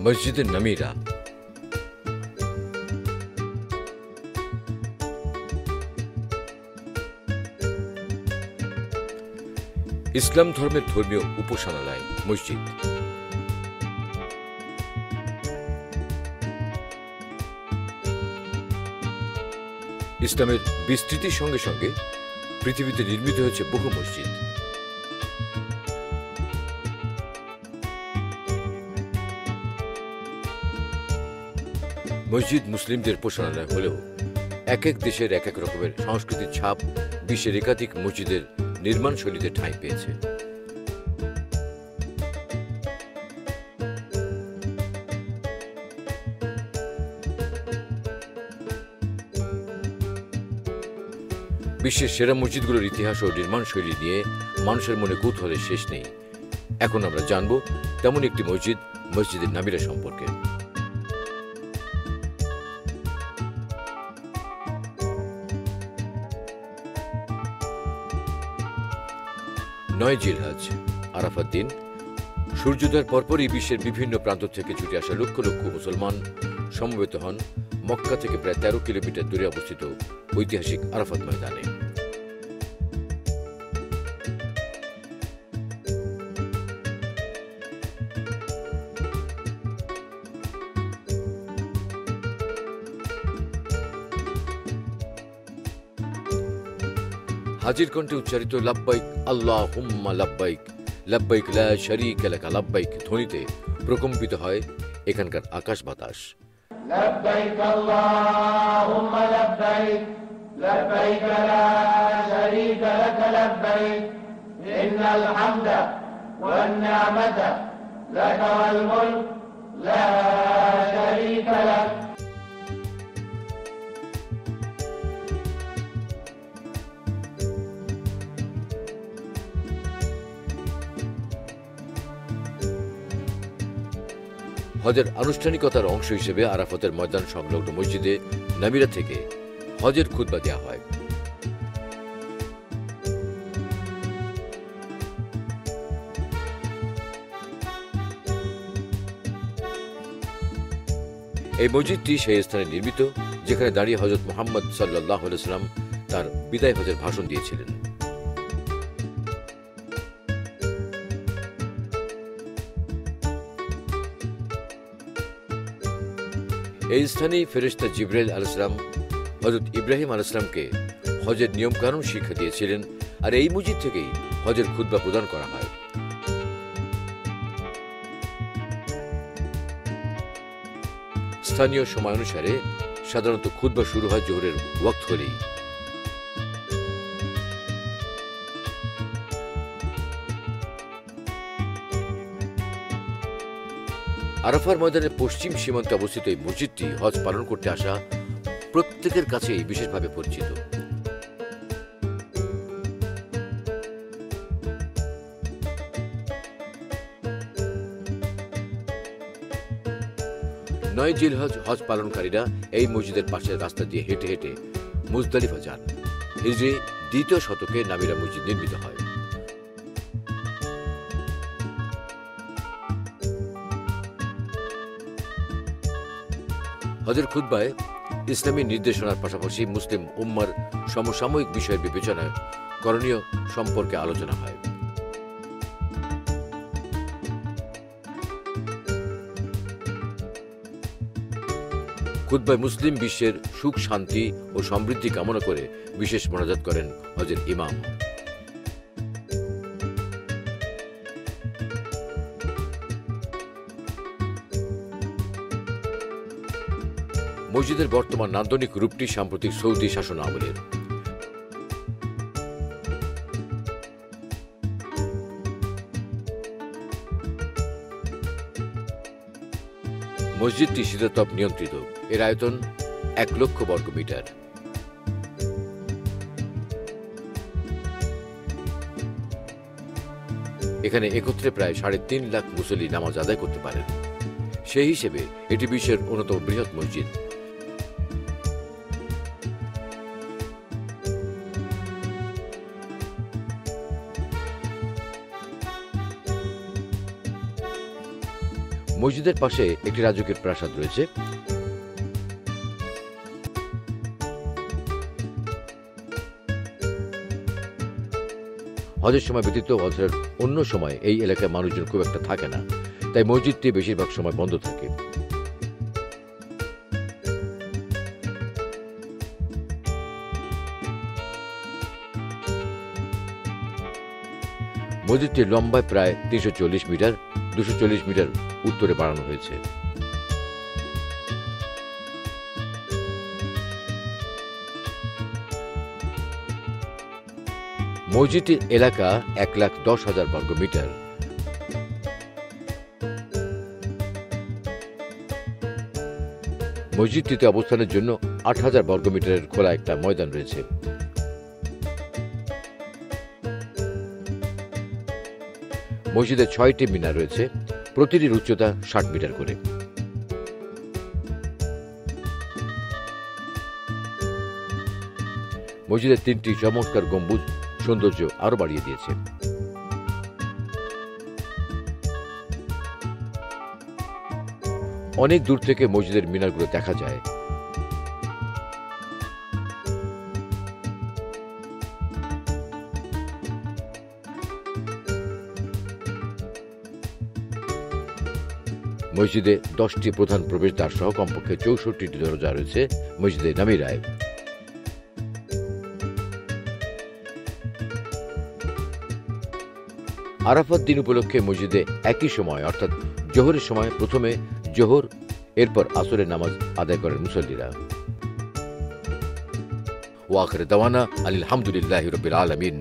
মসজিদে নামিরা। ইসলাম ধর্মের ধর্মীয় উপাসনালয় মসজিদ। ইসলামের বিস্তৃতির সঙ্গে সঙ্গে পৃথিবীতে নির্মিত হয়েছে বহু মসজিদ। মসজিদ মুসলিমদের উপাসনালয় হলেও এক এক দেশের এক এক রকমের সংস্কৃতির ছাপ বিশ্বের একাধিক মসজিদের নির্মাণ শৈলীতে ঠাঁই পেয়েছে। বিশ্বের সেরা মসজিদগুলোর ইতিহাস ও নির্মাণ শৈলী নিয়ে মানুষের মনে কৌতূহলের শেষ নেই। এখন আমরা জানব তেমন একটি মসজিদ, মসজিদের নামিরা সম্পর্কে। 9 জিলহজ আরাফাত দিন। সূর্যোদয়ের পরপরই বিশ্বের বিভিন্ন প্রান্ত থেকে ছুটে আসা লক্ষ লক্ষ মুসলমান সমবেত হন মক্কা থেকে প্রায় 13 কিলোমিটার দূরে অবস্থিত ঐতিহাসিক আরাফাত ময়দানে। হাজির কণ্ঠে উচ্চারিত লাব্বাইক আল্লাহুম্মা লাব্বাইক, লাব্বাইক লা শারীকা লাকা লাব্বাইক ধ্বনিতে প্রকম্পিত হয় এখানকার আকাশ বাতাস। লাব্বাইক আল্লাহুম্মা লাব্বাইক, লাব্বাইক লা শারীকা লাকা লাব্বাইক, ইন্নাল হামদা ওয়ান নি'মাতা লাকা ওয়াল মুলক লা শারীকা লাক। হজের আনুষ্ঠানিকতার অংশ হিসেবে আরাফাতের ময়দান সংলগ্ন মসজিদে নামিরা থেকে হজের খুতবা দেওয়া হয়। এই মসজিদটি সেই স্থানে নির্মিত যেখানে দাঁড়িয়ে হযরত মুহাম্মদ সাল্লাল্লাহু আলাইহি ওয়াসাল্লাম তার বিদায় হজের ভাষণ দিয়েছিলেন। এই স্থানেই ফেরেশতা জিবরাইল আলাইহিস সালাম হযরত ইব্রাহিম আলাইহিস সালামকে হজের নিয়মকানুন শিক্ষা দিয়েছিলেন, আর এই মসজিদ থেকেই হজের খুতবা প্রদান করা হয়। স্থানীয় সময় অনুসারে সাধারণত খুতবা শুরু হয় জোহরের ওয়াক্ত হলেই। আরাফার ময়দানের পশ্চিম সীমান্তে অবস্থিত এই মসজিদটি হজ পালন করতে আসা প্রত্যেকের কাছেই বিশেষভাবে পরিচিত। নয় জিলহজ হজ পালনকারীরা এই মসজিদের পাশের রাস্তা দিয়ে হেঁটে হেঁটে মুজদালিফা যান। হিজরি 2য় শতকে নামিরা মসজিদ নির্মিত হয়। হজের খুতবায় ইসলামী নির্দেশনার পাশাপাশি মুসলিম উম্মার সমসাময়িক বিষয়ের বিবেচনায় করণীয় সম্পর্কে আলোচনা হয়। খুতবায় মুসলিম বিশ্বের সুখ, শান্তি ও সমৃদ্ধি কামনা করে বিশেষ মোনাজাত করেন হজের ইমাম। মসজিদের বর্তমান নান্দনিক রূপটি সাম্প্রতিক সৌদি শাসন আমলের। মসজিদটি শীতাতপ নিয়ন্ত্রিত। এর আয়তন 1 লক্ষ বর্গ মিটার। এখানে একত্রে প্রায় 3.5 লাখ মুসল্লি নামাজ আদায় করতে পারেন। সেই হিসেবে এটি বিশ্বের অন্যতম বৃহৎ মসজিদ। মসজিদের পাশে একটি রাজকীয় প্রাসাদ রয়েছে। হজের সময় ব্যতীত বছরের অন্য সময় এই এলাকায় মানুষজন খুব একটা থাকে না, তাই মসজিদটি বেশিরভাগ সময় বন্ধ থাকে। মসজিদটির লম্বায় প্রায় 340 মিটার, 240 মিটার উত্তরে বাড়ানো হয়েছে। মসজিদটির এলাকা 1,10,000 বর্গ মিটার। মসজিদটিতে অবস্থানের জন্য 8,000 বর্গ মিটারের খোলা একটা ময়দান রয়েছে। মসজিদে 6টি মিনার রয়েছে, প্রতিটির উচ্চতা 60 মিটার করে। মসজিদের 3টি চমৎকার গম্বুজ সৌন্দর্য আরো বাড়িয়ে দিয়েছে। অনেক দূর থেকে মসজিদের মিনারগুলো দেখা যায়। মসজিদে 10টি প্রধান প্রবেশদ্বার সহ কমপক্ষে 64টি দরজা রয়েছে মসজিদে নামিরায়। আরাফাত দিন উপলক্ষে মসজিদে একই সময় অর্থাৎ জোহরের সময় প্রথমে জোহর, এরপর আসরের নামাজ আদায় করেন মুসল্লিরা। ওয়া আখির দাওয়ানা আলহামদুলিল্লাহি রাব্বিল আলামিন।